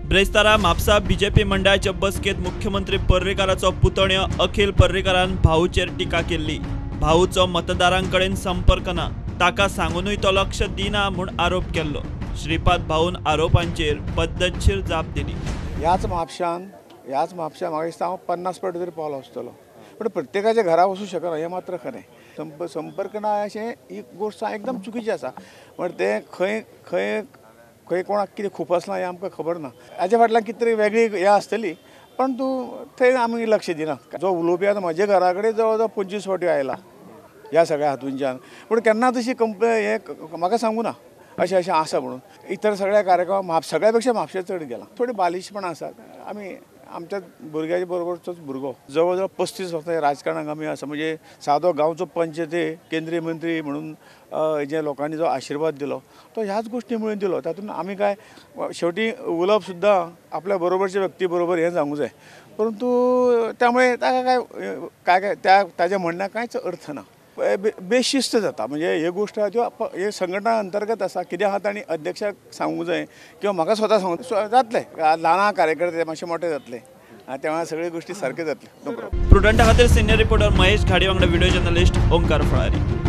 ब्रेस्तारा Mapusa BJP मंडळाच्या बसकेत मुख्यमंत्री पर्रीकाराचो पुतण्यो अखिल पर्रीकारान भाऊचेर टिका केल्ली। भाऊचो मतदारांकडेन संपर्क ना, ताका सांगूनय तो लक्ष दिना म्हूण आरोप केल्लो। श्रीपाद भाऊन आरोपांचेर पद्धतशीर जाप दिली। ह्याच म्हापशान म्हाका दिसता हांव 50 फावटी तरी पावलो आसतलो, पण प्रत्येकाच्या घरा वचूं शकना हें मात्र खरें। संपर्क ना अशें ही गोश्ट एकदम चुकीची आसा। पण ते खंय कोणाक कितें खुपसलां हें आमकां खबर ना। हाजे फाटल्यान कितें तरी वेगळी हें आसतली, परंतु थंय आमी लक्ष दिना। जो उलोवपी आतां म्हजे घरा कडेन जवळ जवळ 25 फावटी आयला ह्या सगळ्या हातूंच्यान, पूण केन्ना तशी हे म्हाका सांगूं ना अशें आसा म्हणून। इतर सगळ्या कार्यक्रम सगळ्या पेक्षा म्हापशें चड गेला। थोडी बालिशपणां आसात। आमी आमच्या भुरग्याच्या बरोबरचोच भुरगो जवळ जवळ 35 वर्सां राजकारणाक आमी आसा, म्हणजे सादो गांवचो पंच ते केंद्रीय मंत्री म्हणून जे लोकांनी जो आशिर्वाद दिलो तो ह्याच गोश्टीमुळे दिलो। तातूंत आमी काय शेवटी उलोवप सुद्दां आपल्या बरोबरच्या व्यक्ती बरोबर हें सांगूं जाय, परंतु त्यामुळे ताका काय ताच्या म्हणण्याक कांयच अर्थ ना। बेशिस्त जाता, म्हणजे हे गोश्ट हे संघटना अंतर्गत आसा। कित्याक आतां तांणी अध्यक्षाक सांगूंक जाय किंवा म्हाका स्वता सांगूं जातलें, ल्हान कार्यकर्ते मातशे मोठे जातले, तेव्हा सगळ्यो गोश्टी सारक्यो जातल्यो। प्रुडंटा खातीर सिनियर रिपोर्टर महेश घाडी वांगडा व्हिडिओ जर्नलिस्ट ओंकार फळारी।